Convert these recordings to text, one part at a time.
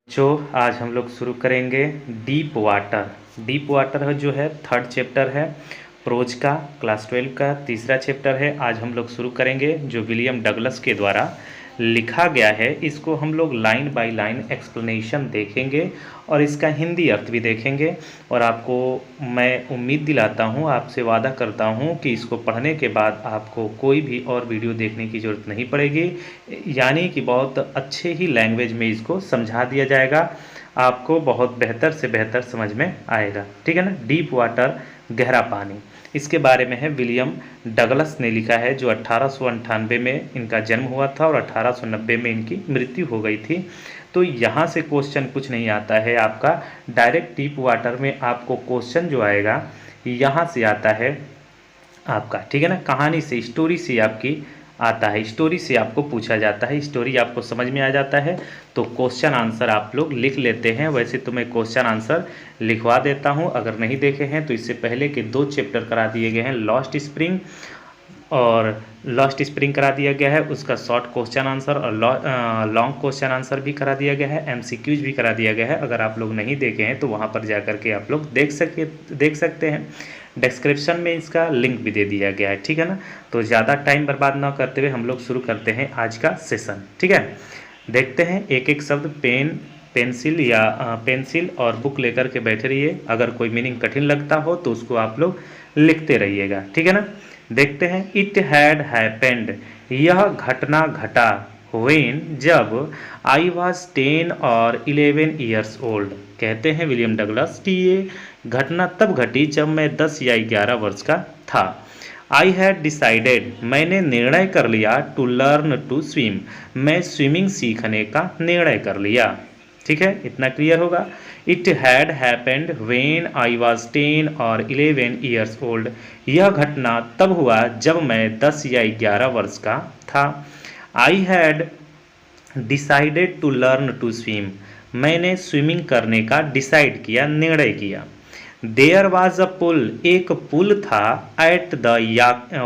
जो आज हम लोग शुरू करेंगे डीप वाटर। डीप वाटर जो है थर्ड चैप्टर है प्रोज का, क्लास 12 का तीसरा चैप्टर है। आज हम लोग शुरू करेंगे जो विलियम डगलस के द्वारा लिखा गया है। इसको हम लोग लाइन बाय लाइन एक्सप्लेनेशन देखेंगे और इसका हिंदी अर्थ भी देखेंगे। और आपको मैं उम्मीद दिलाता हूँ, आपसे वादा करता हूँ कि इसको पढ़ने के बाद आपको कोई भी और वीडियो देखने की ज़रूरत नहीं पड़ेगी, यानी कि बहुत अच्छे ही लैंग्वेज में इसको समझा दिया जाएगा, आपको बहुत बेहतर से बेहतर समझ में आएगा। ठीक है ना। डीप वाटर, गहरा पानी, इसके बारे में है विलियम डगलस ने लिखा है, जो 1898 में इनका जन्म हुआ था और 1890 में इनकी मृत्यु हो गई थी। तो यहाँ से क्वेश्चन कुछ नहीं आता है आपका, डायरेक्ट डीप वाटर में आपको क्वेश्चन जो आएगा यहाँ से आता है आपका। ठीक है ना। कहानी से, स्टोरी से आपकी आता है, स्टोरी से आपको पूछा जाता है, स्टोरी आपको समझ में आ जाता है तो क्वेश्चन आंसर आप लोग लिख लेते हैं। वैसे तो मैं क्वेश्चन आंसर लिखवा देता हूं, अगर नहीं देखे हैं तो इससे पहले के 2 चैप्टर करा दिए गए हैं, लॉस्ट स्प्रिंग और लॉस्ट स्प्रिंग करा दिया गया है, उसका शॉर्ट क्वेश्चन आंसर और लॉन्ग क्वेश्चन आंसर भी करा दिया गया है, एमसीक्यूज भी करा दिया गया है। अगर आप लोग नहीं देखे हैं तो वहाँ पर जा कर के आप लोग देख सकते हैं। डिस्क्रिप्शन में इसका लिंक भी दे दिया गया है। ठीक है ना। तो ज़्यादा टाइम बर्बाद ना करते हुए हम लोग शुरू करते हैं आज का सेशन। ठीक है। देखते हैं एक एक शब्द, पेंसिल और बुक लेकर के बैठे रहिए। अगर कोई मीनिंग कठिन लगता हो तो उसको आप लोग लिखते रहिएगा। ठीक है ना। देखते हैं। इट हैड हैपेंड, यह घटना घटा, व्हेन, जब, आई वॉज 10 और 11 ईयर्स ओल्ड। कहते हैं विलियम डगलस कि ये घटना तब घटी जब मैं 10 या 11 वर्ष का था। आई हैड डिसाइडेड, मैंने निर्णय कर लिया, टू लर्न टू स्विम, मैं स्विमिंग सीखने का निर्णय कर लिया। ठीक है, इतना क्लियर होगा। It had happened when I was 10 और 11 ईयर्स ओल्ड, यह घटना तब हुआ जब मैं 10 या 11 वर्ष का था। I had decided to learn to swim, मैंने स्विमिंग करने का डिसाइड किया, निर्णय किया। देयर वॉज अ पुल, एक पुल था, at the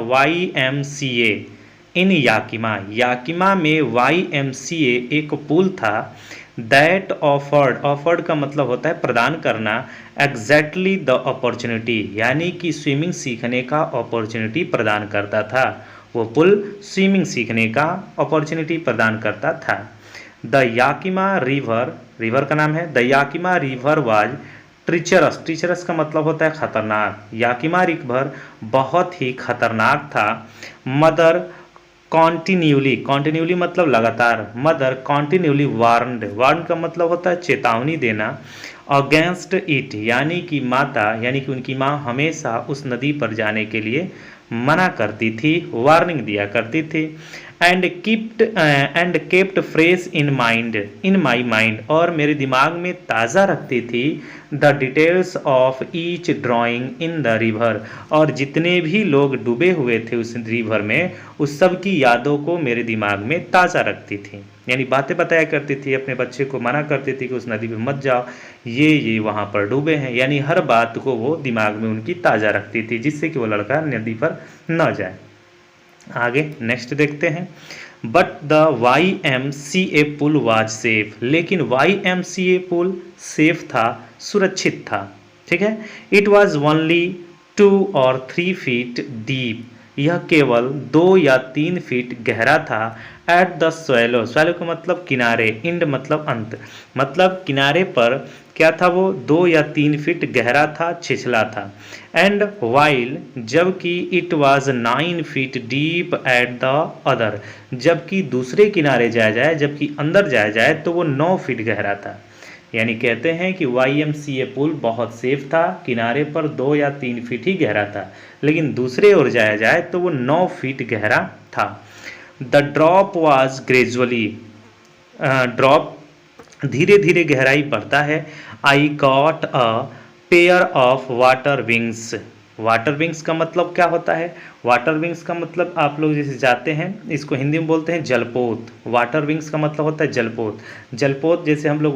YMCA in Yakima, Yakima में YMCA एक पुल था। दैट ऑफर्ड का मतलब होता है प्रदान करना, एग्जैक्टली द अपॉर्चुनिटी, यानी कि स्विमिंग सीखने का अपॉर्चुनिटी प्रदान करता था। वो पुल स्विमिंग सीखने का अपॉर्चुनिटी प्रदान करता था। द याकिमा रिवर, रिवर का नाम है, the Yakima river was treacherous, treacherous का मतलब होता है खतरनाक, याकिमा रिवर बहुत ही खतरनाक था। मदर कॉन्टिन्यूली, कॉन्टिन्यूली मतलब लगातार, मदर कॉन्टिन्यूली वार्नड, वार्न का मतलब होता है चेतावनी देना, अगेंस्ट इट, यानी कि माता, यानी कि उनकी माँ हमेशा उस नदी पर जाने के लिए मना करती थी, वार्निंग दिया करती थी। And kept fresh in my mind, और मेरे दिमाग में ताज़ा रखती थी, the details of each drawing in the river, और जितने भी लोग डूबे हुए थे उस रिवर में, उस सब की यादों को मेरे दिमाग में ताज़ा रखती थी। यानी बातें बताया करती थी, अपने बच्चे को मना करती थी कि उस नदी में मत जाओ, ये वहाँ पर डूबे हैं, यानी हर बात को वो दिमाग में उनकी ताज़ा रखती थी, जिससे कि वो लड़का नदी पर न जाए। आगे नेक्स्ट देखते हैं। But the YMCA pool was safe, लेकिन YMCA पुल सेफ था, सुरक्षित था। ठीक है। इट वॉज ओनली 2 और 3 फीट डीप, यह केवल 2 या 3 फीट गहरा था। एट द स्वैलो, स्वैलो का मतलब किनारे, इंड मतलब अंत, मतलब किनारे पर क्या था वो 2 या 3 फीट गहरा था, छिछला था। एंड वाइल, जबकि it was 9 feet deep at the other, जबकि दूसरे किनारे जाया जाए, जबकि अंदर जाया जाए तो वो 9 फीट गहरा था। यानी कहते हैं कि YMCA पुल बहुत सेफ था, किनारे पर 2 या 3 फीट ही गहरा था, लेकिन दूसरे ओर जाया जाए तो वो 9 फीट गहरा था। The drop was gradually, drop धीरे धीरे गहराई बढ़ता है। I got a pair of water wings, water wings का मतलब क्या होता है? वाटर विंग्स का मतलब आप लोग जैसे जाते हैं, इसको हिंदी में बोलते हैं जलपोत। वाटर विंग्स का मतलब होता है जलपोत। जलपोत जैसे हम लोग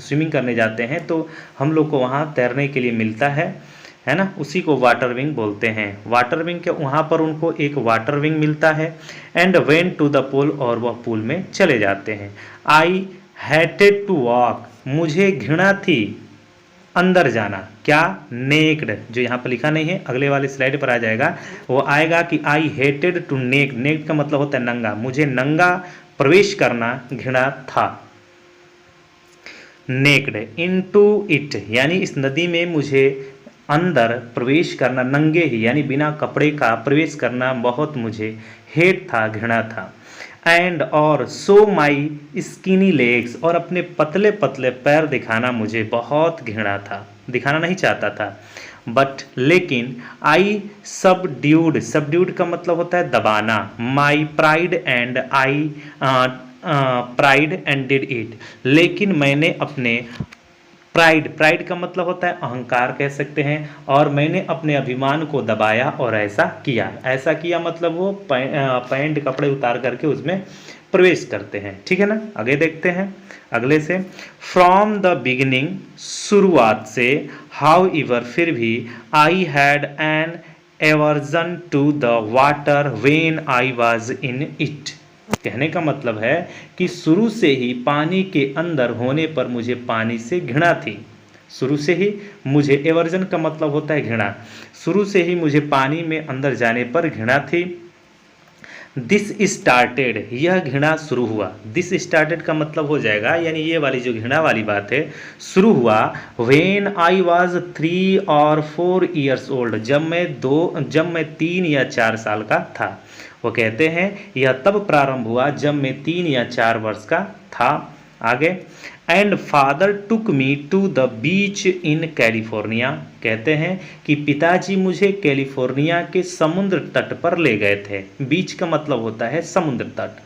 स्विमिंग करने जाते हैं तो हम लोग को वहाँ तैरने के लिए मिलता है ना, उसी को वाटर विंग बोलते हैं। वाटर विंग के वहाँ पर उनको एक वाटर विंग मिलता है। And went to the pool, और वह पूल में चले जाते हैं। आई हेटेड टू वॉक, मुझे घृणा थी अंदर जाना। क्या? नेक्ड, जो यहाँ पर लिखा नहीं है अगले वाले स्लाइड पर आ जाएगा, वो आएगा कि I hated to naked. Naked का मतलब होता है नंगा, मुझे नंगा प्रवेश करना घृणा था। नेक्ड इनटू इट, यानी इस नदी में मुझे अंदर प्रवेश करना, नंगे ही यानी बिना कपड़े का प्रवेश करना बहुत मुझे हेट था, घृणा था। एंड और सो माई स्किनी लेग्स, और अपने पतले पतले पैर दिखाना मुझे बहुत घृणा था, दिखाना नहीं चाहता था। बट लेकिन आई सबड्यूड, सबड्यूड का मतलब होता है दबाना, my pride and I pride and did it, लेकिन मैंने अपने प्राइड, प्राइड का मतलब होता है अहंकार कह सकते हैं, और मैंने अपने अभिमान को दबाया और ऐसा किया। ऐसा किया मतलब वो पैंट कपड़े उतार करके उसमें प्रवेश करते हैं, ठीक है ना। आगे देखते हैं अगले से, फ्रॉम द बिगिनिंग, शुरुआत से, हाउ एवर फिर भी, I had an aversion to the water when I was in it. कहने का मतलब है कि शुरू से ही पानी के अंदर होने पर मुझे पानी से घृणा थी। शुरू से ही मुझे, एवर्जन का मतलब होता है घृणा, शुरू से ही मुझे पानी में अंदर जाने पर घृणा थी। दिस स्टार्टेड, यह घृणा शुरू हुआ। दिस स्टार्टेड का मतलब हो जाएगा, यानी ये वाली जो घृणा वाली बात है शुरू हुआ, when I was 3 or 4 years old, जब मैं 3 या 4 साल का था। वो कहते हैं यह तब प्रारंभ हुआ जब मैं 3 या 4 वर्ष का था। आगे, and father took me to the beach in California, कहते हैं कि पिताजी मुझे कैलिफोर्निया के समुद्र तट पर ले गए थे। बीच का मतलब होता है समुद्र तट।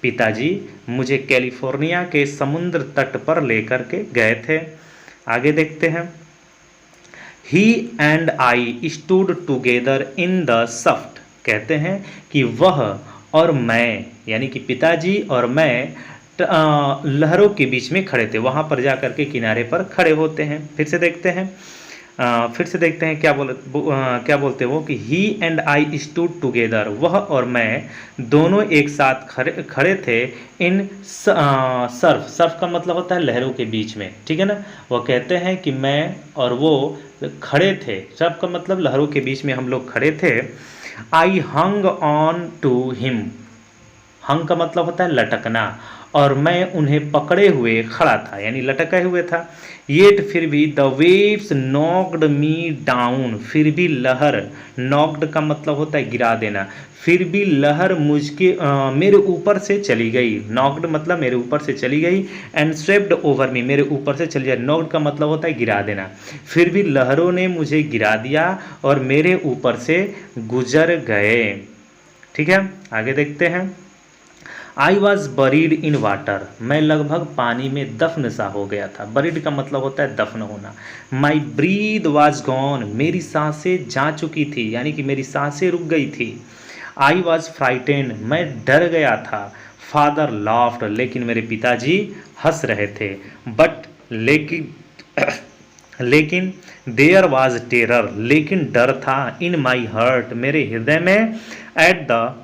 पिताजी मुझे कैलिफोर्निया के समुद्र तट पर लेकर के गए थे। आगे देखते हैं, he and I stood together in the shaft, कहते हैं कि वह और मैं, यानी कि पिताजी और मैं लहरों के बीच में खड़े थे। वहाँ पर जा कर के किनारे पर खड़े होते हैं। फिर से देखते हैं क्या बोलते हैं वो, कि ही एंड आई स्टूड टुगेदर, वह और मैं दोनों एक साथ खड़े थे इन सर्फ, सर्फ का मतलब होता है लहरों के बीच में, ठीक है ना। वो कहते हैं कि मैं और वो खड़े थे, सर्फ का मतलब लहरों के बीच में हम लोग खड़े थे। आई हंग ऑन टू हिम, हंग का मतलब होता है लटकना, और मैं उन्हें पकड़े हुए खड़ा था, यानी लटके हुए था। येट फिर भी, the waves knocked me down, फिर भी लहर, नॉक्ड का मतलब होता है गिरा देना, फिर भी लहर मेरे ऊपर से चली गई। नॉक्ड मतलब मेरे ऊपर से चली गई, एंड स्वेप्ड ओवर मी, मेरे ऊपर से चली जाए। नॉक्ड का मतलब होता है गिरा देना, फिर भी लहरों ने मुझे गिरा दिया और मेरे ऊपर से गुजर गए, ठीक है। आगे देखते हैं, I was buried in water, मैं लगभग पानी में दफन सा हो गया था। बरीड का मतलब होता है दफन होना। माई ब्रीद वॉज गॉन, मेरी सांसें जा चुकी थी, यानी कि मेरी सांसें रुक गई थी। आई वॉज फ्राइटेंड, मैं डर गया था। फादर लाफ्ड, लेकिन मेरे पिताजी हंस रहे थे। बट लेकिन देयर वॉज टेरर, लेकिन डर था। इन माई हर्ट, मेरे हृदय में। At the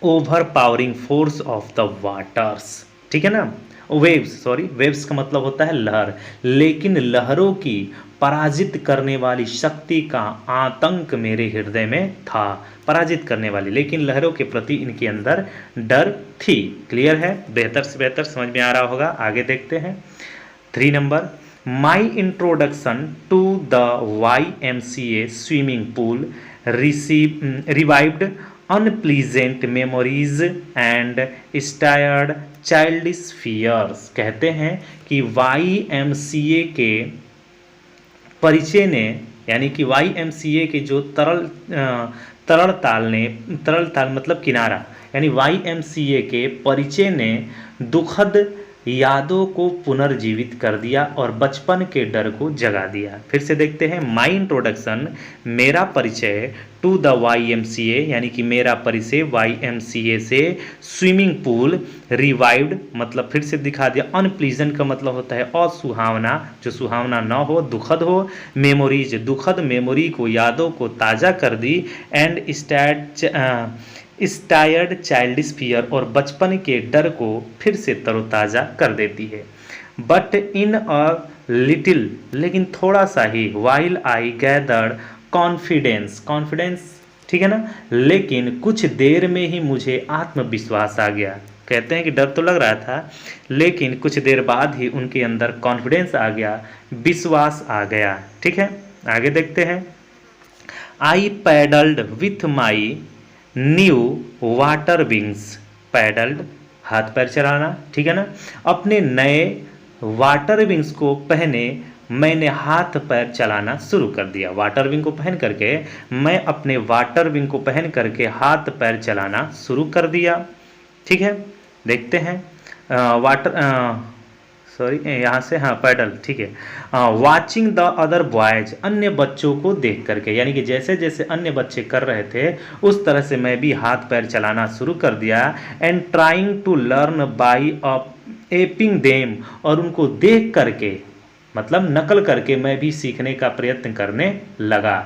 over powering force of the waters, ठीक है ना। वेव्स, सॉरी, वेव्स का मतलब होता है लहर, लेकिन लहरों की पराजित करने वाली शक्ति का आतंक मेरे हृदय में था। पराजित करने वाली, लेकिन लहरों के प्रति इनके अंदर डर थी। क्लियर है? बेहतर से बेहतर समझ में आ रहा होगा। आगे देखते हैं 3 number, my introduction to the YMCA swimming pool revived unpleasant memories and stirred childish fears, कहते हैं कि YMCA के परिचय ने, यानी कि YMCA के जो तरल ताल मतलब किनारा, यानी YMCA के परिचय ने दुखद यादों को पुनर्जीवित कर दिया और बचपन के डर को जगा दिया। फिर से देखते हैं, माई इंट्रोडक्शन, मेरा परिचय, टू द YMCA, यानी कि मेरा परिचय YMCA से, स्विमिंग पूल, रिवाइव्ड मतलब फिर से दिखा दिया, अनप्लीजेंट का मतलब होता है असुहावना, जो सुहावना न हो, दुखद हो, मेमोरीज, दुखद मेमोरी को, यादों को ताज़ा कर दी, एंड इस टायर्ड चाइल्डिश फियर और बचपन के डर को फिर से तरोताज़ा कर देती है। बट इन अ लिटिल, लेकिन थोड़ा सा ही, while I gathered confidence, confidence ठीक है ना, लेकिन कुछ देर में ही मुझे आत्मविश्वास आ गया। कहते हैं कि डर तो लग रहा था, लेकिन कुछ देर बाद ही उनके अंदर कॉन्फिडेंस आ गया, विश्वास आ गया। ठीक है, आगे देखते हैं। I paddled with my new water wings, paddled हाथ पैर चलाना, ठीक है ना, अपने नए वाटर विंग्स को पहने मैंने हाथ पैर चलाना शुरू कर दिया। वाटर विंग को पहन करके मैं अपने वाटर विंग को पहन करके हाथ पैर चलाना शुरू कर दिया। ठीक है, देखते हैं वाटर सॉरी यहाँ से, हाँ पैडल, ठीक है। वाचिंग द अदर बॉयज, अन्य बच्चों को देख करके, यानी कि जैसे जैसे अन्य बच्चे कर रहे थे उस तरह से मैं भी हाथ पैर चलाना शुरू कर दिया। And trying to learn by aping them, और उनको देख करके मतलब नकल करके मैं भी सीखने का प्रयत्न करने लगा।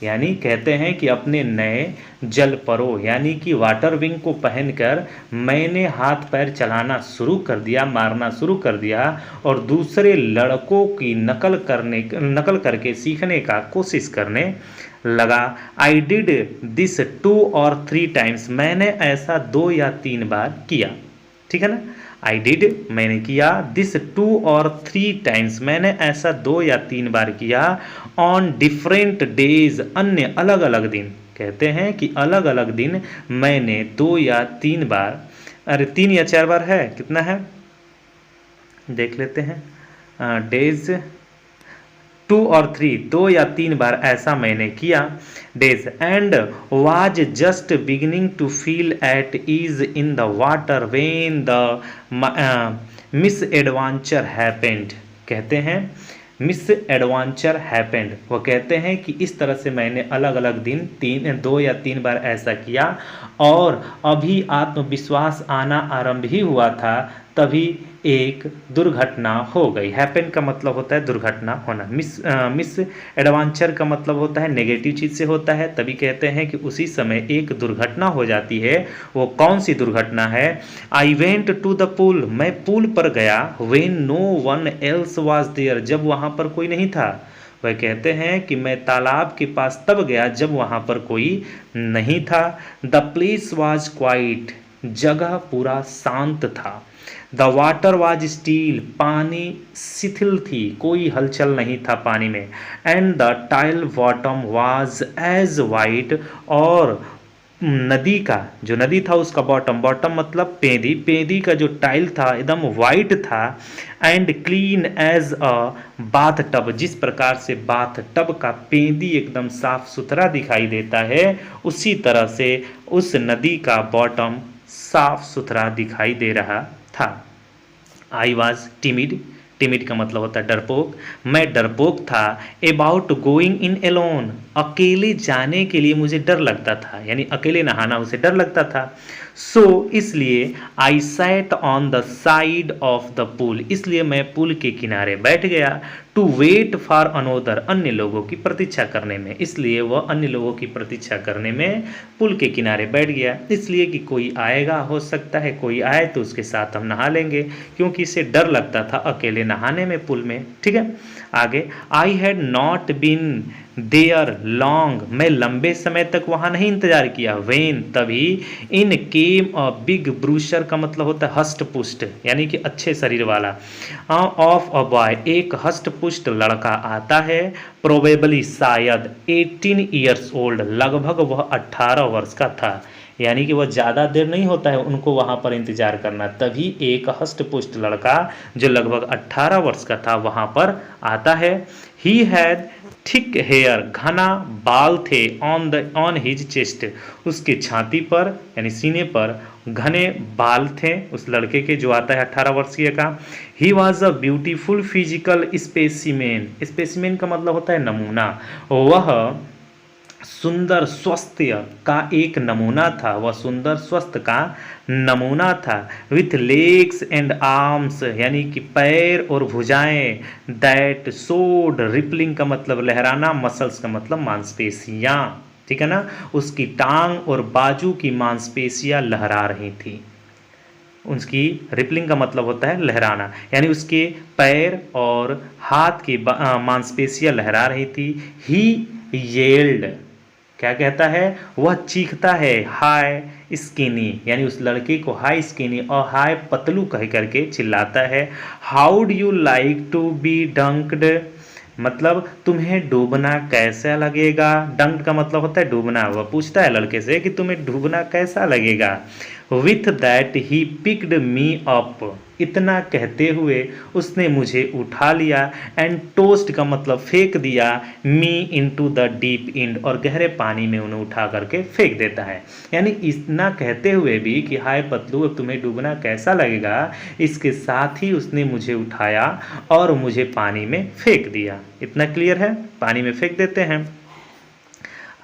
यानी कहते हैं कि अपने नए जल परो यानी कि वाटर विंग को पहनकर मैंने हाथ पैर चलाना शुरू कर दिया, मारना शुरू कर दिया, और दूसरे लड़कों की नकल करके सीखने का कोशिश करने लगा। I did this 2 or 3 times, मैंने ऐसा 2 या 3 बार किया। ठीक है ना, आई डिड मैंने किया, दिस 2 or 3 times मैंने ऐसा 2 या 3 बार किया। ऑन डिफरेंट डेज, अन्य अलग अलग दिन, कहते हैं कि अलग अलग दिन मैंने 2 या 3 बार, अरे 3 या 4 बार है, कितना है देख लेते हैं, डेज 2 or 3, 2 या 3 बार ऐसा मैंने किया। Days and was just beginning to feel at ease in the water when the misadventure happened, कहते हैं मिस एडवेंचर हैपेंड, वो कहते हैं कि इस तरह से मैंने अलग अलग दिन 2 या 3 बार ऐसा किया, और अभी आत्मविश्वास आना आरंभ ही हुआ था तभी एक दुर्घटना हो गई। हैपन का मतलब होता है दुर्घटना होना, मिस एडवेंचर का मतलब होता है नेगेटिव चीज़ से होता है, तभी कहते हैं कि उसी समय एक दुर्घटना हो जाती है। वो कौन सी दुर्घटना है? I went to the pool, मैं पूल पर गया, when no one else was there, जब वहाँ पर कोई नहीं था। वह कहते हैं कि मैं तालाब के पास तब गया जब वहाँ पर कोई नहीं था। द प्लेस वाज क्वाइट, जगह पूरा शांत था। द वाटर वाज स्टील, पानी शिथिल थी, कोई हलचल नहीं था पानी में। And the tile bottom was as white, और नदी का जो नदी था उसका बॉटम मतलब पेंदी, पेंदी का जो टाइल था एकदम वाइट था। And clean as a bathtub, जिस प्रकार से बाथ टब का पेंदी एकदम साफ सुथरा दिखाई देता है, उसी तरह से उस नदी का बॉटम साफ सुथरा दिखाई दे रहा था। आई वॉज टिमिड, टिमिड का मतलब होता है डरपोक, मैं डरपोक था। अबाउट गोइंग इन एलोन, अकेले जाने के लिए मुझे डर लगता था, यानी अकेले नहाना उसे डर लगता था। सो इसलिए I sat on the side of the pool, इसलिए मैं पुल के किनारे बैठ गया। टू वेट फॉर अनोदर, अन्य लोगों की प्रतीक्षा करने में, इसलिए वह अन्य लोगों की प्रतीक्षा करने में पुल के किनारे बैठ गया, इसलिए कि कोई आएगा, हो सकता है कोई आए तो उसके साथ हम नहा लेंगे, क्योंकि इसे डर लगता था अकेले नहाने में पुल में। ठीक है, आगे I had not been there long, मैं लंबे समय तक वहाँ नहीं इंतजार किया। वेन, तभी। इन केम अ बिग ब्रूशर का मतलब होता है हष्ट पुष्ट, यानी कि अच्छे शरीर वाला। ऑफ अ बॉय, एक हष्ट पुष्ट लड़का आता है। प्रोबेबली, शायद 18 ईयर्स ओल्ड, लगभग वह 18 वर्ष का था, यानी कि वह ज़्यादा देर नहीं होता है उनको वहाँ पर इंतजार करना, तभी एक हष्ट पुष्ट लड़का जो लगभग 18 वर्ष का था वहाँ पर आता है। ही हैड थिक हेयर, घना बाल थे। ऑन हिज चेस्ट, उसके छाती पर यानी सीने पर घने बाल थे उस लड़के के जो आता है 18 वर्षीय का। He was a beautiful physical specimen, specimen का मतलब होता है नमूना, वह सुंदर स्वास्थ्य का एक नमूना था, वह सुंदर स्वस्थ का नमूना था। विथ लेग्स एंड आर्म्स, यानी कि पैर और भुजाएं। दैट सोड, रिपलिंग का मतलब लहराना, मसल्स का मतलब मांसपेशियां। ठीक है ना। उसकी टांग और बाजू की मांसपेशियां लहरा रही थी। उसकी रिपलिंग का मतलब होता है लहराना, यानी उसके पैर और हाथ की मांसपेशियां लहरा रही थी। ही येल्ड, क्या कहता है, वह चीखता है, हाय स्किनी, यानी उस लड़के को हाय स्किनी और हाय पतलू कह करके चिल्लाता है। How do you like to be dunked, मतलब तुम्हें डूबना कैसा लगेगा। डंक का मतलब होता है डूबना। वह पूछता है लड़के से कि तुम्हें डूबना कैसा लगेगा। With that he picked me up, इतना कहते हुए उसने मुझे उठा लिया। एंड टोस्ट का मतलब फेंक दिया, me into the deep and, और गहरे पानी में उन्हें उठा करके फेंक देता है। यानी इतना कहते हुए भी कि हाय पतलू अब तुम्हें डूबना कैसा लगेगा, इसके साथ ही उसने मुझे उठाया और मुझे पानी में फेंक दिया। इतना क्लियर है, पानी में फेंक देते हैं।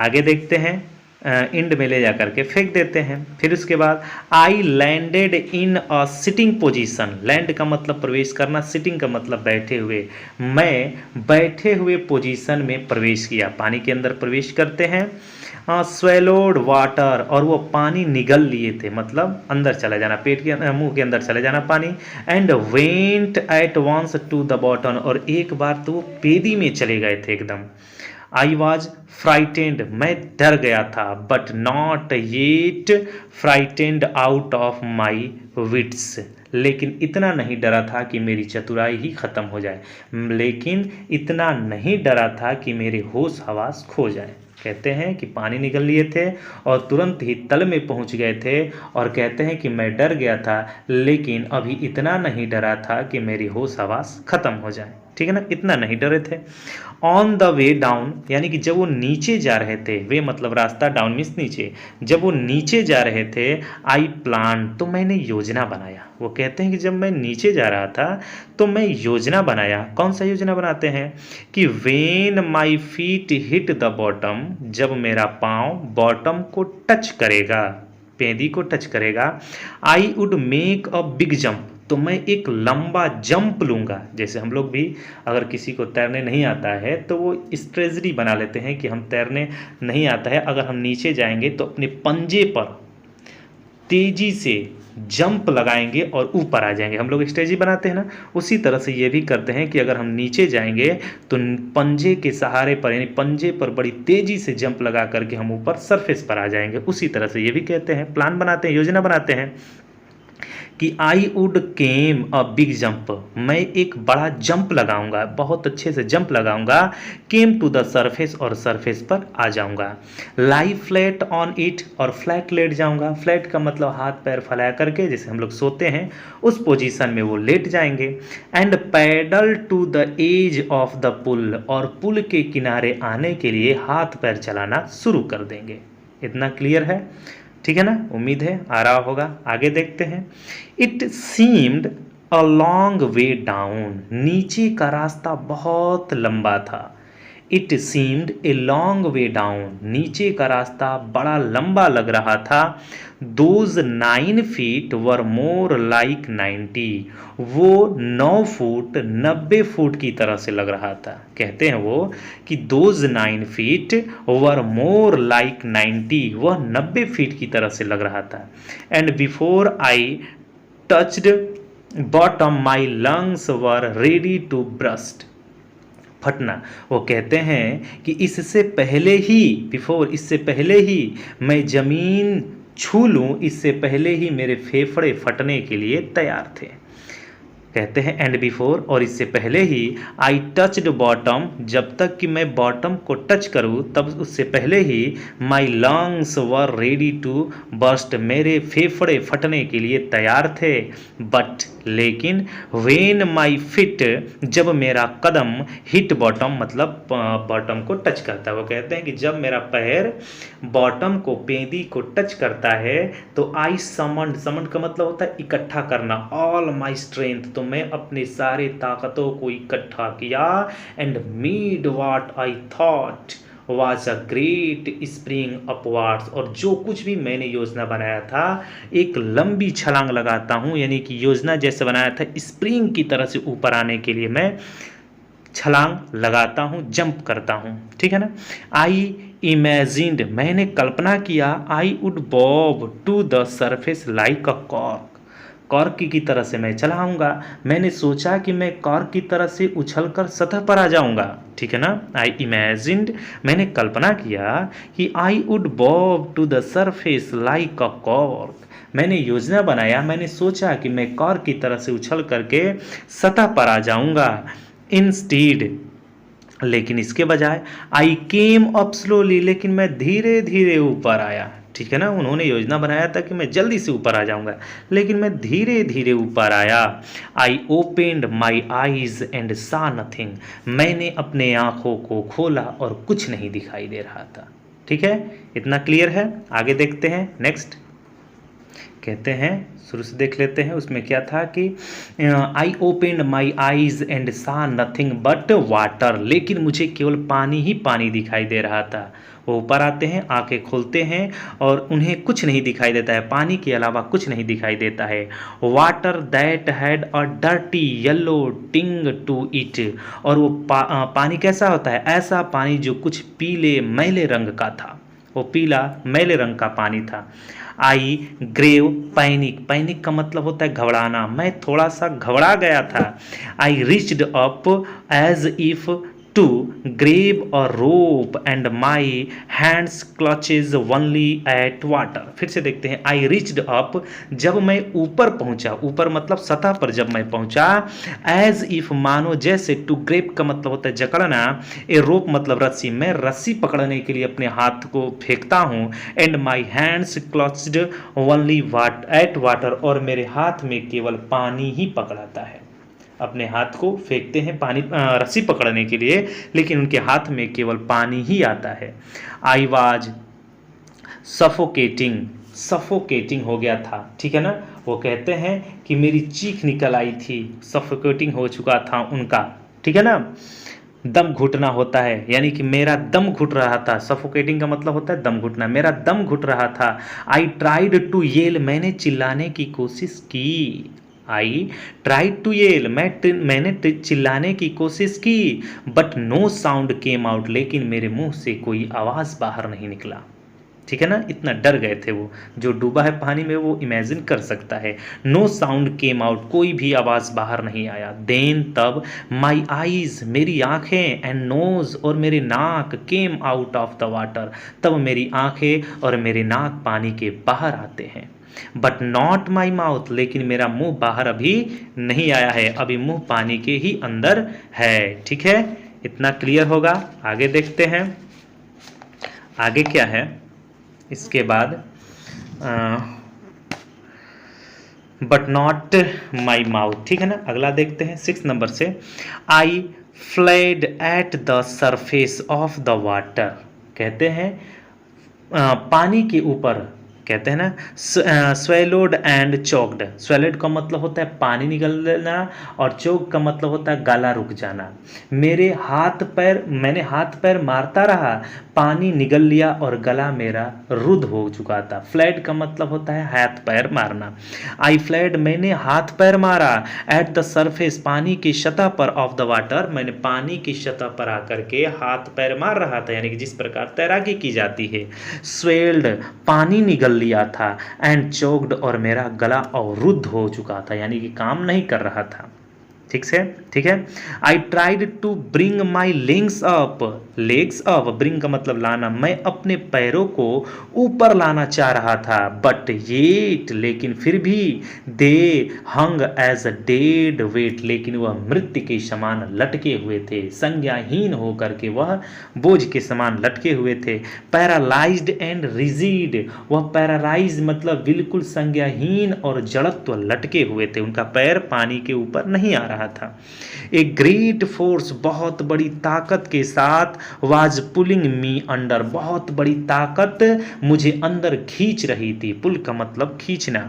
आगे देखते हैं, इंड में ले जाकर के फेंक देते हैं। फिर उसके बाद I landed in a sitting position, land का मतलब प्रवेश करना, सिटिंग का मतलब बैठे हुए। मैं बैठे हुए पोजीशन में प्रवेश किया, पानी के अंदर प्रवेश करते हैं। स्वेलोड वाटर, और वो पानी निगल लिए थे, मतलब अंदर चला जाना, पेट के मुंह के अंदर चले जाना पानी। And went at once to the bottom, और एक बार तो वो पेदी में चले गए थे एकदम। आई वॉज फ्राइटेंड, मैं डर गया था, but not yet frightened out of my wits, लेकिन इतना नहीं डरा था कि मेरी चतुराई ही खत्म हो जाए, लेकिन इतना नहीं डरा था कि मेरे होश हवास खो जाए। कहते हैं कि पानी निकल लिए थे और तुरंत ही तल में पहुंच गए थे, और कहते हैं कि मैं डर गया था लेकिन अभी इतना नहीं डरा था कि मेरी होश हवास खत्म हो जाए। ठीक है ना, इतना नहीं डरे थे। ऑन द वे डाउन, यानी कि जब वो नीचे जा रहे थे, वे मतलब रास्ता, डाउन मीन्स नीचे, जब वो नीचे जा रहे थे, आई प्लान, तो मैंने योजना बनाया। वो कहते हैं कि जब मैं नीचे जा रहा था तो मैं योजना बनाया। कौन सा योजना बनाते हैं कि when my feet hit the bottom, जब मेरा पाँव बॉटम को टच करेगा, पेंदी को टच करेगा, I would make a big jump, तो मैं एक लंबा जंप लूँगा। जैसे हम लोग भी अगर किसी को तैरने नहीं आता है तो वो स्ट्रेटजी बना लेते हैं कि हम तैरने नहीं आता है, अगर हम नीचे जाएंगे तो अपने पंजे पर तेजी से जंप लगाएंगे और ऊपर आ जाएंगे। हम लोग स्ट्रेटजी बनाते हैं ना, उसी तरह से ये भी करते हैं कि अगर हम नीचे जाएंगे तो पंजे के सहारे पर, यानी पंजे पर बड़ी तेजी से जंप लगा करके हम ऊपर सरफेस पर आ जाएंगे। उसी तरह से ये भी कहते हैं, प्लान बनाते हैं, योजना बनाते हैं कि I would came a big jump, मैं एक बड़ा जंप लगाऊंगा, बहुत अच्छे से जंप लगाऊंगा। केम टू द सरफेस, और सरफेस पर आ जाऊंगा। लाई फ्लैट ऑन इट, और फ्लैट लेट जाऊंगा। फ्लैट का मतलब हाथ पैर फैला करके जैसे हम लोग सोते हैं उस पोजीशन में वो लेट जाएंगे। And paddle to the edge of the pool, और पुल के किनारे आने के लिए हाथ पैर चलाना शुरू कर देंगे। इतना क्लियर है, ठीक है ना, उम्मीद है आ रहा होगा। आगे देखते हैं। It seemed a long way down, नीचे का रास्ता बहुत लंबा था। It seemed a long way down, नीचे का रास्ता बड़ा लंबा लग रहा था। Those 9 feet were more like 90, वो 9 फुट 90 फुट की तरह से लग रहा था। कहते हैं वो कि those 9 feet were more like 90, वह 90 फीट की तरह से लग रहा था। And before I touched bottom my lungs were ready to burst, फटना। वो कहते हैं कि इससे पहले ही, बिफोर, इससे पहले ही मैं ज़मीन छू लूँ, इससे पहले ही मेरे फेफड़े फटने के लिए तैयार थे। कहते हैं एंड बिफोर, और इससे पहले ही, आई टच्ड बॉटम, जब तक कि मैं बॉटम को टच करूँ तब उससे पहले ही, my lungs were ready to burst, मेरे फेफड़े फटने के लिए तैयार थे। बट, लेकिन, वेन माई फिट, जब मेरा कदम हिट बॉटम, मतलब बॉटम को टच करता है। वो कहते हैं कि जब मेरा पैर बॉटम को, पेंदी को टच करता है तो आई समंड, समंड का मतलब होता है इकट्ठा करना, ऑल माई स्ट्रेंथ, तो मैं अपने सारे ताकतों को इकट्ठा किया। And made what I thought was a great spring upwards, और जो कुछ भी मैंने योजना बनाया था, एक लंबी छलांग लगाता हूँ, यानी कि योजना जैसे बनाया था स्प्रिंग की तरह से ऊपर आने के लिए मैं छलांग लगाता हूँ, जंप करता हूँ, ठीक है ना। आई इमेजिन्ड, मैंने कल्पना किया, I would bob to the surface like a cork, cork की तरह से मैं चला आऊँगा। मैंने सोचा कि मैं कॉर्क की तरह से उछलकर सतह पर आ जाऊँगा, ठीक है ना। आई इमेजिन्ड, मैंने कल्पना किया कि I would bob to the surface like a cork, मैंने योजना बनाया, मैंने सोचा कि मैं कॉर्क की तरह से उछल करके सतह पर आ जाऊँगा। इंस्टीड, लेकिन इसके बजाय, आई केम अप स्लोली, लेकिन मैं धीरे धीरे ऊपर आया, ठीक है ना। उन्होंने योजना बनाया था कि मैं जल्दी से ऊपर आ जाऊंगा, लेकिन मैं धीरे धीरे ऊपर आया। आई ओपेंड माई आईज एंड सा नथिंग, मैंने अपने आंखों को खोला और कुछ नहीं दिखाई दे रहा था, ठीक है। इतना क्लियर है। आगे देखते हैं नेक्स्ट। कहते हैं, शुरू से देख लेते हैं, उसमें क्या था कि आई ओपेंड माई आईज एंड सा नथिंग बट वाटर, लेकिन मुझे केवल पानी ही पानी दिखाई दे रहा था। वो ऊपर आते हैं, आंखें खोलते हैं और उन्हें कुछ नहीं दिखाई देता है, पानी के अलावा कुछ नहीं दिखाई देता है। Water that had a dirty yellow टिंग टू इट, और वो पानी कैसा होता है, ऐसा पानी जो कुछ पीले मैले रंग का था, वो पीला मैले रंग का पानी था। आई ग्रेव पैनिक, पैनिक का मतलब होता है घबराना, मैं थोड़ा सा घबरा गया था। I reached up as if to grab a rope and my hands clutches only at water. फिर से देखते हैं, आई रिच्ड अप, जब मैं ऊपर पहुंचा, ऊपर मतलब सतह पर जब मैं पहुंचा, एज इफ मानो जैसे, टू ग्रेप का मतलब होता है जकड़ना, ए रोप मतलब रस्सी, मैं रस्सी पकड़ने के लिए अपने हाथ को फेंकता हूँ। And my hands clutched only at water, और मेरे हाथ में केवल पानी ही पकड़ाता है। अपने हाथ को फेंकते हैं पानी रस्सी पकड़ने के लिए, लेकिन उनके हाथ में केवल पानी ही आता है। आई वाज सफोकेटिंग, सफोकेटिंग हो गया था, ठीक है ना। वो कहते हैं कि मेरी चीख निकल आई थी, सफोकेटिंग हो चुका था उनका, ठीक है ना। दम घुटना होता है, यानी कि मेरा दम घुट रहा था, सफोकेटिंग का मतलब होता है दम घुटना, मेरा दम घुट रहा था। आई ट्राइड टू येल, मैंने चिल्लाने की कोशिश की। आई ट्राइड टू येल, मैंने चिल्लाने की कोशिश की, but no sound came out, लेकिन मेरे मुंह से कोई आवाज़ बाहर नहीं निकला, ठीक है ना। इतना डर गए थे वो, जो डूबा है पानी में वो इमेजिन कर सकता है। नो साउंड केम आउट, कोई भी आवाज़ बाहर नहीं आया। देन तब, माई आईज, मेरी आंखें, एंड नोज, और मेरे नाक, came out of the water, तब मेरी आंखें और मेरे नाक पानी के बाहर आते हैं। बट नॉट माई माउथ, लेकिन मेरा मुंह बाहर अभी नहीं आया है, अभी मुंह पानी के ही अंदर है, ठीक है। इतना क्लियर होगा। आगे देखते हैं, आगे क्या है इसके बाद। बट नॉट माई माउथ, ठीक है ना। अगला देखते हैं 6 नंबर से। I flailed at the surface of the water, कहते हैं पानी के ऊपर, कहते हैं ना स्वेलोड एंड चोक्ड, स्वेलोड का मतलब होता है पानी निकलना, और चोक का मतलब होता है गला रुक जाना। मेरे हाथ पैर, मैंने हाथ पैर मारता रहा, पानी निगल लिया और गला मेरा रुद्ध हो चुका था। फ्लैड का मतलब होता है हाथ पैर मारना। आई फ्लैड, मैंने हाथ पैर मारा, एट द सरफेस, पानी की सतह पर, ऑफ द वाटर, मैंने पानी की सतह पर आकर के हाथ पैर मार रहा था, यानी कि जिस प्रकार तैराकी की जाती है। स्वेल्ड, पानी निगल लिया था, एंड चोक्ड, और मेरा गला अवरुद्ध हो चुका था, यानी कि काम नहीं कर रहा था, ठीक से, ठीक है। I tried to bring my legs up, legs up, bring का मतलब लाना, मैं अपने पैरों को ऊपर लाना चाह रहा था। बट येट, लेकिन फिर भी, दे हंग एज अ डेड वेट, लेकिन वह मृत्यु के समान लटके हुए थे, संज्ञाहीन होकर के वह बोझ के समान लटके हुए थे। पैरालाइज्ड एंड रिजिड, वह पैरालाइज मतलब बिल्कुल संज्ञाहीन और जड़त्व लटके हुए थे, उनका पैर पानी के ऊपर नहीं आ रहा था। ए ग्रेट फोर्स, बहुत बड़ी ताकत के साथ, वाज पुलिंग मी अंडर, बहुत बड़ी ताकत मुझे अंदर खींच रही थी। पुल का मतलब खींचना।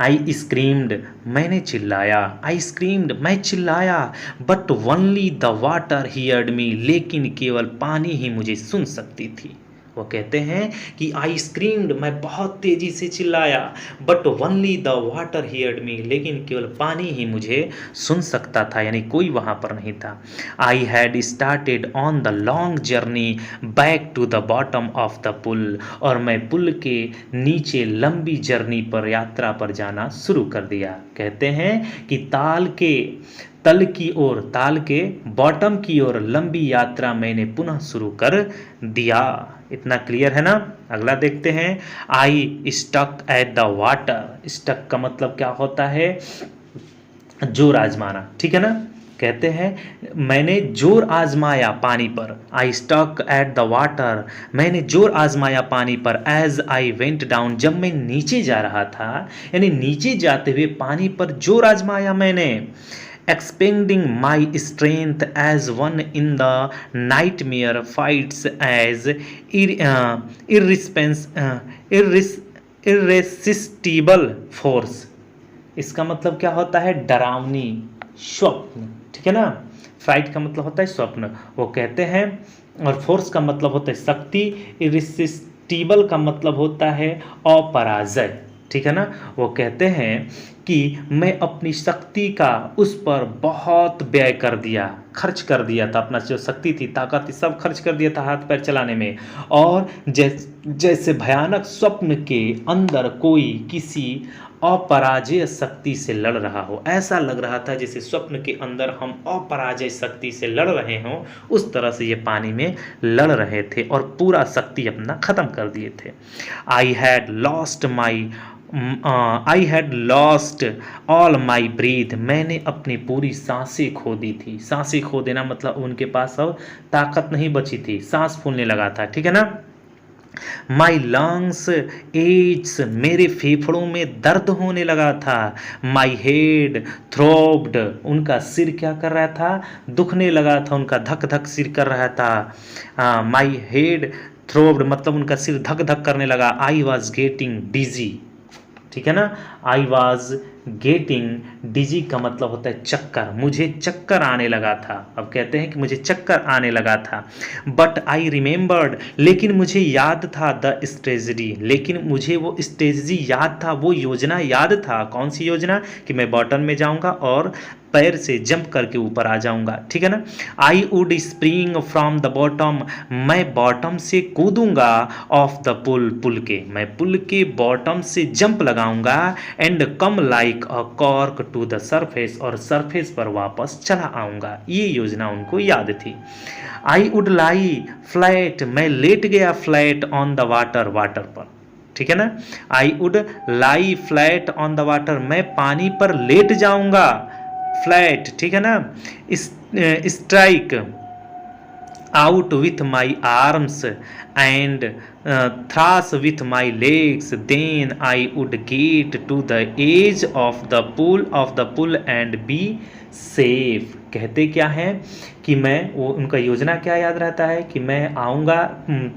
आई स्क्रीम्ड, मैंने चिल्लाया, आई स्क्रीम्ड, मैं चिल्लाया, but only the water heard me, लेकिन केवल पानी ही मुझे सुन सकती थी। वो कहते हैं कि आई स्क्रीम्ड, मैं बहुत तेजी से चिल्लाया, but only the water heard me, लेकिन केवल पानी ही मुझे सुन सकता था, यानी कोई वहाँ पर नहीं था। I had started on the long journey back to the bottom of the pool, और मैं पुल के नीचे लंबी जर्नी पर, यात्रा पर जाना शुरू कर दिया। कहते हैं कि तल की ओर, ताल के बॉटम की ओर लंबी यात्रा मैंने पुनः शुरू कर दिया। इतना क्लियर है ना। अगला देखते हैं, I stuck at the water. Stuck का मतलब क्या होता है, जोर आजमाना, ठीक है ना। कहते हैं मैंने जोर आजमाया पानी पर, I stuck at the water, मैंने जोर आजमाया पानी पर, एज आई वेंट डाउन, जब मैं नीचे जा रहा था, यानी नीचे जाते हुए पानी पर जोर आजमाया मैंने। expending my strength as one in the nightmare fights as irresistible force। इसका मतलब क्या होता है, डरावनी स्वप्न, ठीक है ना। फाइट का मतलब होता है स्वप्न, वो कहते हैं, और फोर्स का मतलब होता है शक्ति, इरिसिस्टिबल का मतलब होता है अपराजय, ठीक है ना। वो कहते हैं कि मैं अपनी शक्ति का उस पर बहुत व्यय कर दिया, खर्च कर दिया था, अपना जो शक्ति थी, ताकत थी, सब खर्च कर दिया था हाथ पैर चलाने में। और जैसे भयानक स्वप्न के अंदर कोई किसी अपराजय शक्ति से लड़ रहा हो, ऐसा लग रहा था जैसे स्वप्न के अंदर हम अपराजय शक्ति से लड़ रहे हों, उस तरह से ये पानी में लड़ रहे थे और पूरा शक्ति अपना खत्म कर दिए थे। I had lost all my breath, मैंने अपनी पूरी सांसें खो दी थी। सांसें खो देना मतलब उनके पास अब ताकत नहीं बची थी, सांस फूलने लगा था, ठीक है ना। माई लंग्स एड्स, मेरे फेफड़ों में दर्द होने लगा था। माई हेड थ्रोब्ड, उनका सिर क्या कर रहा था, दुखने लगा था, उनका धक धक सिर कर रहा था। माई हेड थ्रोब्ड मतलब उनका सिर धक धक करने लगा। आई वॉज गेटिंग डिजी, ठीक है ना। आई वॉज गेटिंग डिजी का मतलब होता है चक्कर, मुझे चक्कर आने लगा था। अब कहते हैं कि मुझे चक्कर आने लगा था। बट आई रिमेंबर्ड, लेकिन मुझे याद था, द स्ट्रेटजी, लेकिन मुझे वो स्ट्रेटजी याद था, वो योजना याद था। कौन सी योजना, कि मैं बॉटम में जाऊंगा और पैर से जंप करके ऊपर आ जाऊंगा, ठीक है ना। I would spring from the bottom, मैं बॉटम से कूदूंगा, ऑफ द पुल, पुल के, मैं पुल के बॉटम से जंप लगाऊंगा, and come like a cork to the surface, और सरफेस पर वापस चला आऊंगा। ये योजना उनको याद थी। आई वुड लाई फ्लैट, मैं लेट गया flat on the water, water पर, ठीक है ना। I would lie flat on the water, मैं पानी पर लेट जाऊंगा, फ्लैट, ठीक है ना। Strike out with my arms and thrash with my legs, then I would get to the edge of the pool and be safe. कहते क्या है कि मैं, वो उनका योजना क्या याद रहता है कि मैं आऊँगा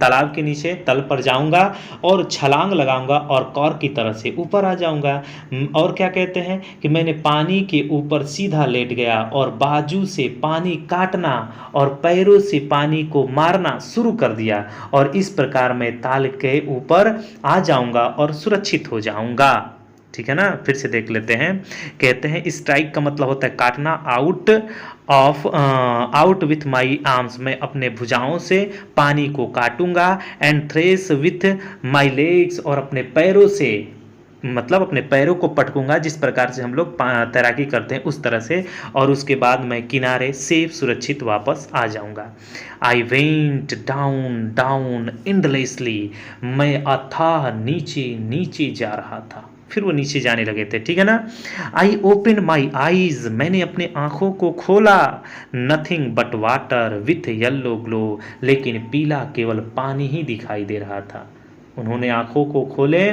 तालाब के नीचे, तल पर जाऊँगा और छलांग लगाऊंगा और कॉर्क की तरह से ऊपर आ जाऊँगा। और क्या कहते हैं कि मैंने पानी के ऊपर सीधा लेट गया और बाजू से पानी काटना और पैरों से पानी को मारना शुरू कर दिया, और इस प्रकार मैं ताल के ऊपर आ जाऊँगा और सुरक्षित हो जाऊँगा, ठीक है ना। फिर से देख लेते हैं। कहते हैं स्ट्राइक का मतलब होता है काटना, आउट विथ माई आर्म्स, मैं अपने भुजाओं से पानी को काटूंगा, एंड थ्रेस विथ माई लेग्स, और अपने पैरों से मतलब अपने पैरों को पटकूंगा, जिस प्रकार से हम लोग तैराकी करते हैं उस तरह से, और उसके बाद मैं किनारे सेफ सुरक्षित वापस आ जाऊंगा। I went down down endlessly, मैं अथाह नीचे नीचे जा रहा था। फिर वो नीचे जाने लगे थे, ठीक है ना। आई ओपन माई आईज, मैंने अपने आंखों को खोला, nothing but water with yellow glow, लेकिन पीला केवल पानी ही दिखाई दे रहा था। उन्होंने आंखों को खोले,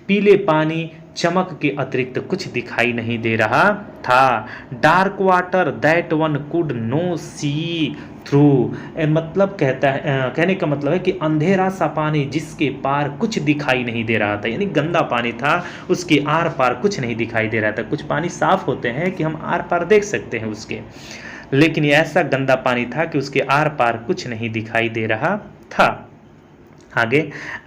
पीले पानी, चमक के अतिरिक्त कुछ दिखाई नहीं दे रहा था। Dark water that one could no see through, मतलब कहने का मतलब है कि अंधेरा सा पानी जिसके पार कुछ दिखाई नहीं दे रहा था, यानी गंदा पानी था, उसके आर पार कुछ नहीं दिखाई दे रहा था। कुछ पानी साफ होते हैं कि हम आर पार देख सकते हैं उसके, लेकिन ये ऐसा गंदा पानी था कि उसके आर पार कुछ नहीं दिखाई दे रहा था। आगे,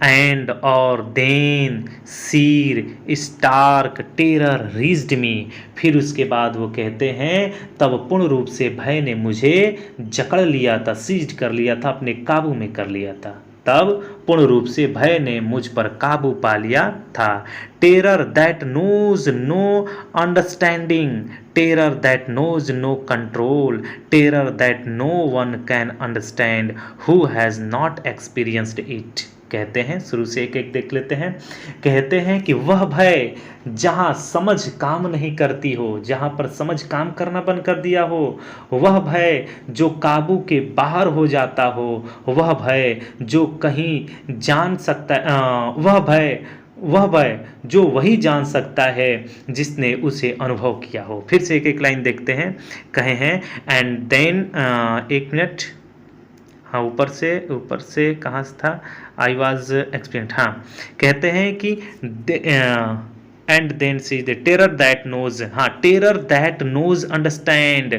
एंड और देन सीर स्टार्क टेरर रीज्ड मी, फिर उसके बाद वो कहते हैं तब पूर्ण रूप से भय ने मुझे जकड़ लिया था, सीज्ड कर लिया था, अपने काबू में कर लिया था। तब पूर्ण रूप से भय ने मुझ पर काबू पा लिया था। Terror that knows no understanding, terror that knows no control, terror that no one can understand who has not experienced it. कहते हैं, शुरू से एक एक देख लेते हैं। कहते हैं कि वह भय जहाँ समझ काम नहीं करती हो, जहाँ पर समझ काम करना बंद कर दिया हो, वह भय जो काबू के बाहर हो जाता हो, वह भय जो कहीं जान सकता वह भय जो वही जान सकता है जिसने उसे अनुभव किया हो। फिर से एक एक लाइन देखते हैं। कहे हैं एंड देन, एक मिनट, हाँ ऊपर से कहाँ से था, आई वॉज एक्सपीरियंट, हाँ कहते हैं कि and then see the terror that knows, हाँ टेरर दैट नोज अंडरस्टैंड,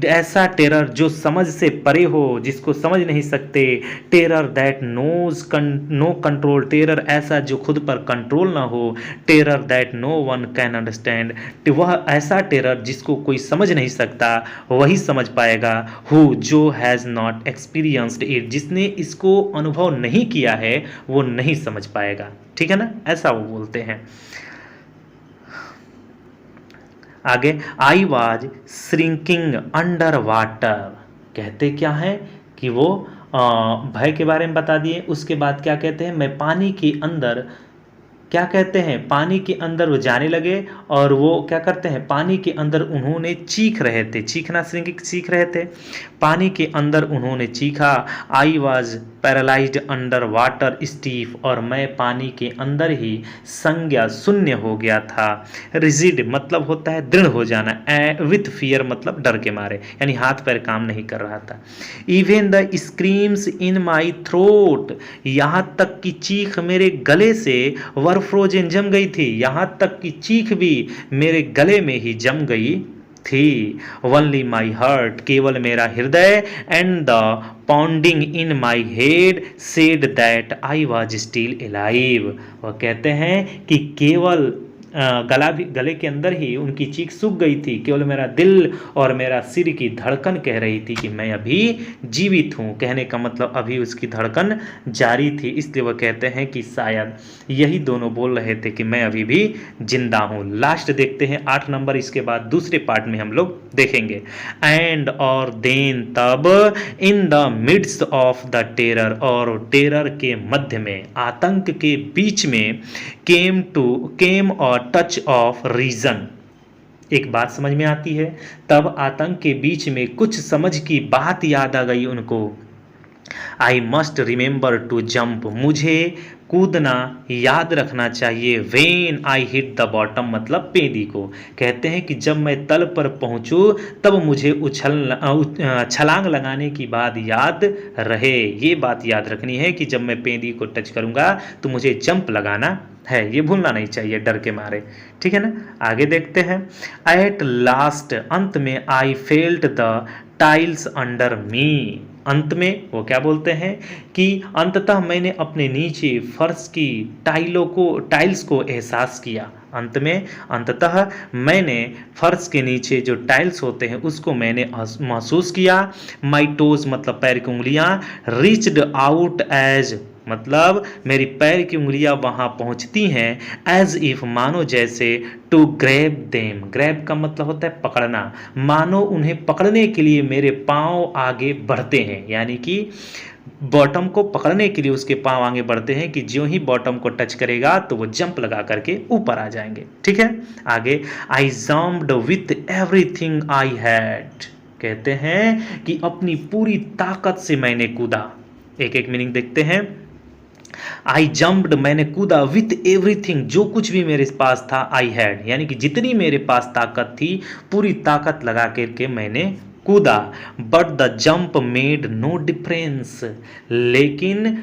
ऐसा टेरर जो समझ से परे हो, जिसको समझ नहीं सकते। Terror that knows no control, terror ऐसा जो खुद पर कंट्रोल ना हो। Terror that no one can understand, वह ऐसा टेरर जिसको कोई समझ नहीं सकता, वही समझ पाएगा। हु, जो हैज़ नॉट एक्सपीरियंस्ड इट, जिसने इसको अनुभव नहीं किया है वो नहीं समझ पाएगा। ठीक है ना, ऐसा वो बोलते हैं। आगे, I was shrinking under water, कहते क्या है कि वो भय के बारे में बता दिए। उसके बाद क्या कहते हैं, मैं पानी के अंदर, क्या कहते हैं, पानी के अंदर वो जाने लगे और वो क्या करते हैं, पानी के अंदर उन्होंने चीख रहे थे, चीखना सीख रहे थे, पानी के अंदर उन्होंने चीखा। I was paralysed under water stiff, और मैं पानी के अंदर ही संज्ञा शून्य हो गया था। रिजिड मतलब होता है दृढ़ हो जाना, विथ फियर मतलब डर के मारे, यानी हाथ पैर काम नहीं कर रहा था। Even the screams in my throat, यहाँ तक कि चीख मेरे गले से वर फ्रोजन जम गई थी, यहाँ तक कि चीख भी मेरे गले में ही जम गई थी। ओनली माई हार्ट, केवल मेरा हृदय, and the pounding in my head said that I was still alive, वह कहते हैं कि केवल गले के अंदर ही उनकी चीख सूख गई थी, केवल मेरा दिल और मेरा सिर की धड़कन कह रही थी कि मैं अभी जीवित हूँ। कहने का मतलब अभी उसकी धड़कन जारी थी, इसलिए वह कहते हैं कि शायद यही दोनों बोल रहे थे कि मैं अभी भी जिंदा हूँ। लास्ट देखते हैं 8 नंबर, इसके बाद दूसरे पार्ट में हम लोग देखेंगे। एंड और देन तब, in the midst of the terror, और टेरर के मध्य में, आतंक के बीच में, केम और टच ऑफ रीजन, एक बात समझ में आती है। तब आतंक के बीच में कुछ समझ की बात याद आ गई उनको। I must remember to jump, मुझे कूदना याद रखना चाहिए। When I hit the bottom मतलब पेंदी को, कहते हैं कि जब मैं तल पर पहुंचूं तब मुझे छलांग लगाने की बात याद रहे। ये बात याद रखनी है कि जब मैं पेंदी को टच करूंगा तो मुझे जंप लगाना है, ये भूलना नहीं चाहिए डर के मारे। ठीक है ना, आगे देखते हैं। एट लास्ट, अंत में, I felt the tiles under मी, अंत में वो क्या बोलते हैं कि अंततः मैंने अपने नीचे फर्श की टाइल्स को एहसास किया। अंत में, अंततः मैंने फर्श के नीचे जो टाइल्स होते हैं उसको मैंने महसूस किया। माई टोज मतलब पैर की उंगलियां, रीच्ड आउट एज मतलब मेरी पैर की उंगलियां वहां पहुंचती हैं, एज इफ मानो जैसे, टू ग्रैब देम, ग्रैब का मतलब होता है पकड़ना, मानो उन्हें पकड़ने के लिए मेरे पांव आगे बढ़ते हैं, यानी कि बॉटम को पकड़ने के लिए उसके पांव आगे बढ़ते हैं कि ज्यों ही बॉटम को टच करेगा तो वो जंप लगा करके ऊपर आ जाएंगे। ठीक है, आगे, आई jumped with everything I had, कहते हैं कि अपनी पूरी ताकत से मैंने कूदा। एक एक मीनिंग देखते हैं। आई जम्प्ड मैंने कूदा, विथ एवरीथिंग जो कुछ भी मेरे पास था, आई हैड यानी कि जितनी मेरे पास ताकत थी पूरी ताकत लगा करके मैंने कूदा, but the jump made no difference, लेकिन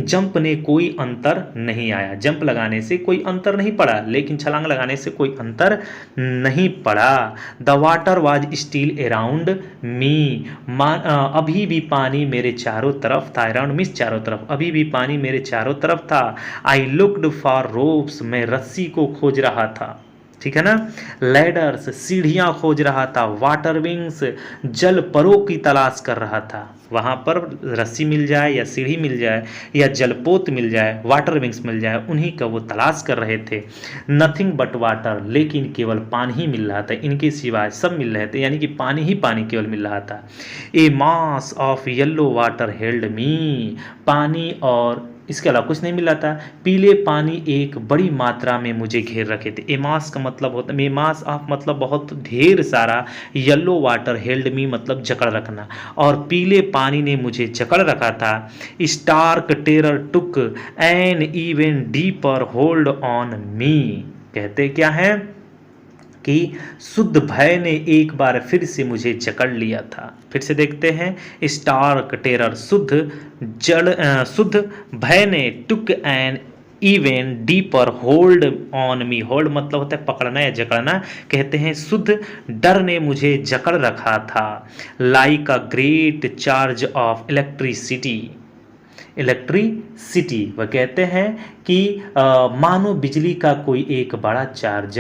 जंप ने कोई अंतर नहीं आया, जंप लगाने से कोई अंतर नहीं पड़ा, लेकिन छलांग लगाने से कोई अंतर नहीं पड़ा। The water was still around me, अभी भी पानी मेरे चारों तरफ था, अराउंड मीन्स चारों तरफ, अभी भी पानी मेरे चारों तरफ था। आई लुक्ड फॉर रोप्स, मैं रस्सी को खोज रहा था, ठीक है ना। लैडर्स, सीढ़ियां खोज रहा था। वाटर विंग्स, जल परों की तलाश कर रहा था, वहां पर रस्सी मिल जाए या सीढ़ी मिल जाए या जलपोत मिल जाए, वाटर विंग्स मिल जाए, उन्हीं का वो तलाश कर रहे थे। नथिंग बट वाटर, लेकिन केवल पानी ही मिल रहा था, इनके सिवाय सब मिल रहे थे, यानी कि पानी ही पानी केवल मिल रहा था। A mass of yellow water held me, पानी और इसके अलावा कुछ नहीं मिला था। पीले पानी एक बड़ी मात्रा में मुझे घेर रखे थे। एमास का मतलब होता है, एमास ऑफ मतलब बहुत ढेर सारा, येलो वाटर हेल्ड मी मतलब जकड़ रखना, और पीले पानी ने मुझे जकड़ रखा था। Stark terror took an even deeper hold on me, कहते क्या है कि शुद्ध भय ने एक बार फिर से मुझे जकड़ लिया था। फिर से देखते हैं, स्टार्क टेरर शुद्ध भय ने टुक an even deeper hold on me, hold मतलब होता है पकड़ना या जकड़ना, कहते हैं शुद्ध डर ने मुझे जकड़ रखा था। Like a great charge of electricity, वह कहते हैं कि मानो बिजली का कोई एक बड़ा चार्ज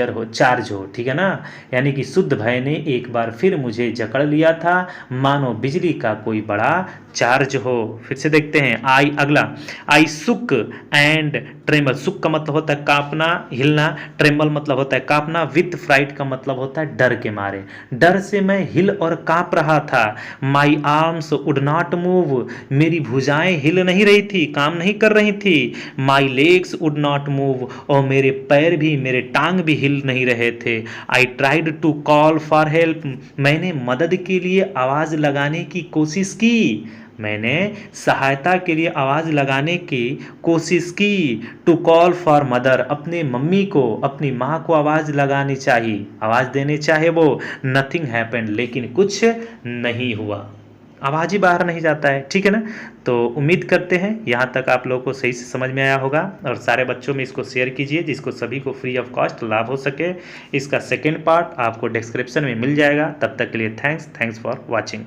हो, ठीक है ना, यानी कि शुद्ध भय ने एक बार फिर मुझे जकड़ लिया था, मानो बिजली का कोई बड़ा चार्ज हो। फिर से देखते हैं, आई सुक एंड ट्रेमल, सुक का मतलब होता है कांपना, हिलना, ट्रेमल मतलब होता है कांपना, विथ फ्राइट का मतलब होता है डर के मारे, डर से मैं हिल और कांप रहा था। My arms would not move, मेरी भुजाएं हिल नहीं रही थी, काम नहीं कर रही थी। My legs would not move, और मेरे पैर भी, मेरे टांग भी हिल नहीं रहे थे। I tried to call for help, मैंने मदद के लिए आवाज लगाने की कोशिश की, मैंने सहायता के लिए आवाज लगाने की कोशिश की। टू कॉल फॉर मदर, अपने मम्मी को, अपनी माँ को आवाज लगानी चाहिए, आवाज देने चाहे वो। नथिंग हैपेंड, लेकिन कुछ नहीं हुआ, आवाज ही बाहर नहीं जाता है, ठीक है ना। तो उम्मीद करते हैं यहाँ तक आप लोगों को सही से समझ में आया होगा, और सारे बच्चों में इसको शेयर कीजिए जिसको सभी को फ्री ऑफ कॉस्ट लाभ हो सके। इसका सेकेंड पार्ट आपको डिस्क्रिप्शन में मिल जाएगा। तब तक के लिए थैंक्स फॉर वॉचिंग।